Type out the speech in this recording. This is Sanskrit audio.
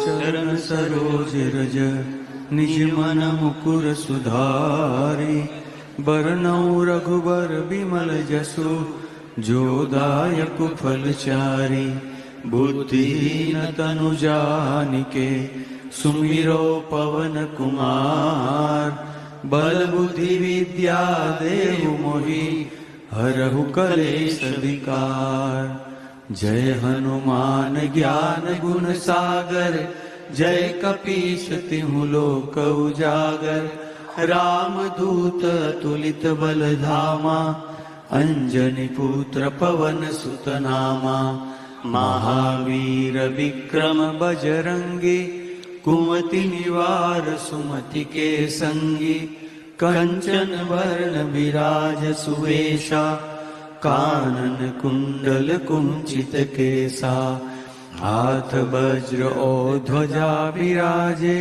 चरण सरोज रज निज मन मुकुर सुधारी। बरनउँ रघुबर बिमल जसु जो दायक फलचारी। बुद्धिहीन तनु जानिके सुमिरो पवन कुमार। बल बुद्धि विद्या देहु मोहि हरहु कलेश विकार। जय हनुमान ज्ञान गुण सागर जय कपीश तिहु लोक उजागर। रामदूत तुलित बल धामा अंजनी पुत्र पवन सुत नामा। महावीर विक्रम बजरंगी कुमति निवार सुमति के संगी। कंचन वर्ण विराज सुवेशा कानन कुंडल कुंचित केसा। हाथ वज्र और ध्वजा विराजे